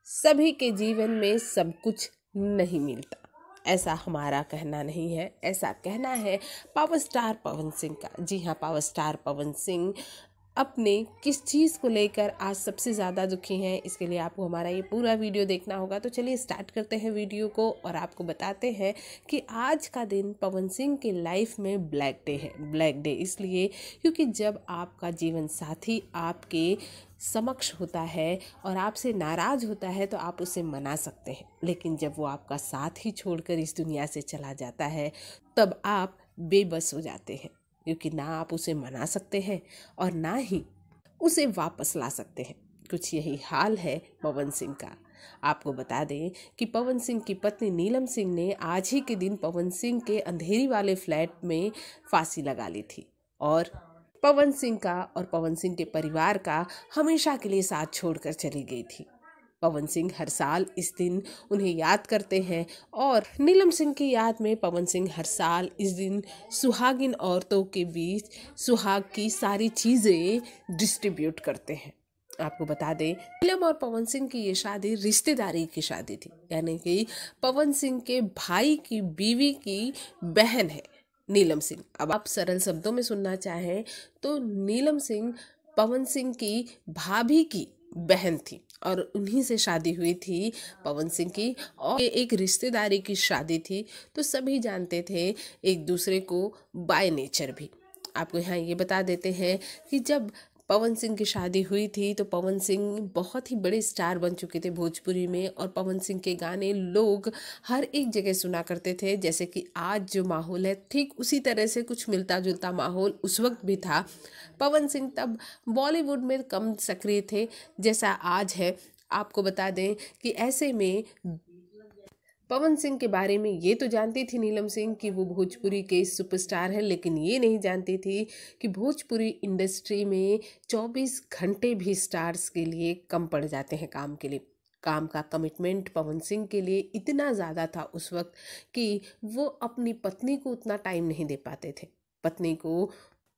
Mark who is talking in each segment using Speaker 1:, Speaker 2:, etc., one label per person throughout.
Speaker 1: सभी के जीवन में सब कुछ नहीं मिलता, ऐसा हमारा कहना नहीं है। ऐसा कहना है पावर स्टार पवन सिंह का। जी हाँ, पावर स्टार पवन सिंह अपने किस चीज़ को लेकर आज सबसे ज़्यादा दुखी हैं, इसके लिए आपको हमारा ये पूरा वीडियो देखना होगा। तो चलिए स्टार्ट करते हैं वीडियो को और आपको बताते हैं कि आज का दिन पवन सिंह के लाइफ में ब्लैक डे है। ब्लैक डे इसलिए क्योंकि जब आपका जीवन साथी आपके समक्ष होता है और आपसे नाराज़ होता है तो आप उसे मना सकते हैं, लेकिन जब वो आपका साथ ही छोड़कर इस दुनिया से चला जाता है तब आप बेबस हो जाते हैं, क्योंकि ना आप उसे मना सकते हैं और ना ही उसे वापस ला सकते हैं। कुछ यही हाल है पवन सिंह का। आपको बता दें कि पवन सिंह की पत्नी नीलम सिंह ने आज ही के दिन पवन सिंह के अंधेरी वाले फ्लैट में फांसी लगा ली थी और पवन सिंह का और पवन सिंह के परिवार का हमेशा के लिए साथ छोड़कर चली गई थी। पवन सिंह हर साल इस दिन उन्हें याद करते हैं और नीलम सिंह की याद में पवन सिंह हर साल इस दिन सुहागिन औरतों के बीच सुहाग की सारी चीज़ें डिस्ट्रीब्यूट करते हैं। आपको बता दें नीलम और पवन सिंह की ये शादी रिश्तेदारी की शादी थी, यानी कि पवन सिंह के भाई की बीवी की बहन है नीलम सिंह। अब आप सरल शब्दों में सुनना चाहें तो नीलम सिंह पवन सिंह की भाभी की बहन थी और उन्हीं से शादी हुई थी पवन सिंह की, और एक रिश्तेदारी की शादी थी तो सभी जानते थे एक दूसरे को बाय नेचर भी। आपको यहाँ ये बता देते हैं कि जब पवन सिंह की शादी हुई थी तो पवन सिंह बहुत ही बड़े स्टार बन चुके थे भोजपुरी में और पवन सिंह के गाने लोग हर एक जगह सुना करते थे। जैसे कि आज जो माहौल है ठीक उसी तरह से कुछ मिलता जुलता माहौल उस वक्त भी था। पवन सिंह तब बॉलीवुड में कम सक्रिय थे जैसा आज है। आपको बता दें कि ऐसे में पवन सिंह के बारे में ये तो जानती थी नीलम सिंह कि वो भोजपुरी के सुपरस्टार हैं, लेकिन ये नहीं जानती थी कि भोजपुरी इंडस्ट्री में 24 घंटे भी स्टार्स के लिए कम पड़ जाते हैं काम के लिए। काम का कमिटमेंट पवन सिंह के लिए इतना ज़्यादा था उस वक्त कि वो अपनी पत्नी को उतना टाइम नहीं दे पाते थे। पत्नी को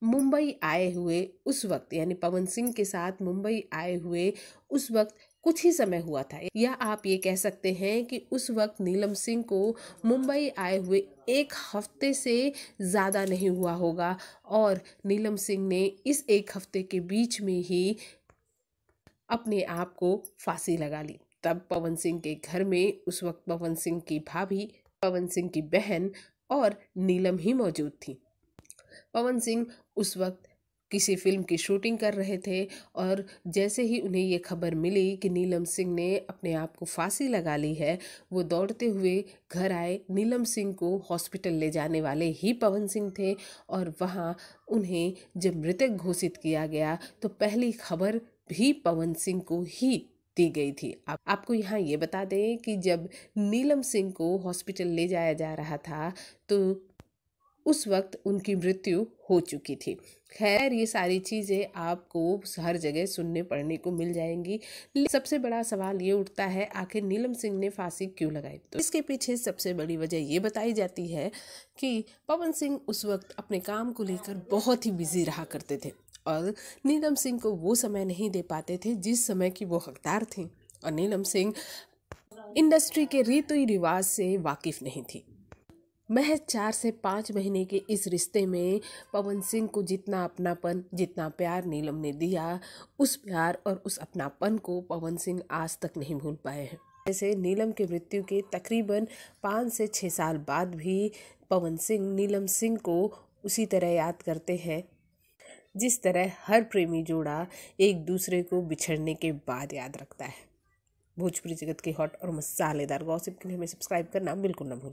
Speaker 1: मुंबई आए हुए उस वक्त, यानी पवन सिंह के साथ मुंबई आए हुए उस वक्त कुछ ही समय हुआ था, या आप ये कह सकते हैं कि उस वक्त नीलम सिंह को मुंबई आए हुए एक हफ्ते से ज़्यादा नहीं हुआ होगा और नीलम सिंह ने इस एक हफ्ते के बीच में ही अपने आप को फांसी लगा ली। तब पवन सिंह के घर में उस वक्त पवन सिंह की भाभी, पवन सिंह की बहन और नीलम ही मौजूद थी। पवन सिंह उस वक्त किसी फिल्म की शूटिंग कर रहे थे और जैसे ही उन्हें ये खबर मिली कि नीलम सिंह ने अपने आप को फांसी लगा ली है, वो दौड़ते हुए घर आए। नीलम सिंह को हॉस्पिटल ले जाने वाले ही पवन सिंह थे और वहाँ उन्हें जब मृतक घोषित किया गया तो पहली खबर भी पवन सिंह को ही दी गई थी। आपको यहाँ ये बता दें कि जब नीलम सिंह को हॉस्पिटल ले जाया जा रहा था तो उस वक्त उनकी मृत्यु हो चुकी थी। खैर, ये सारी चीज़ें आपको हर जगह सुनने पढ़ने को मिल जाएंगी। सबसे बड़ा सवाल ये उठता है, आखिर नीलम सिंह ने फांसी क्यों लगाई? तो इसके पीछे सबसे बड़ी वजह ये बताई जाती है कि पवन सिंह उस वक्त अपने काम को लेकर बहुत ही बिजी रहा करते थे और नीलम सिंह को वो समय नहीं दे पाते थे जिस समय की वो हकदार थी, और नीलम सिंह इंडस्ट्री के रीति रिवाज से वाकिफ नहीं थी। महज 4 से 5 महीने के इस रिश्ते में पवन सिंह को जितना अपनापन, जितना प्यार नीलम ने दिया, उस प्यार और उस अपनापन को पवन सिंह आज तक नहीं भूल पाए हैं। जैसे नीलम की मृत्यु के तकरीबन 5 से 6 साल बाद भी पवन सिंह नीलम सिंह को उसी तरह याद करते हैं जिस तरह हर प्रेमी जोड़ा एक दूसरे को बिछड़ने के बाद याद रखता है। भोजपुरी जगत के हॉट और मसालेदार गॉसिप के लिए हमें सब्सक्राइब करना बिल्कुल न भूलें।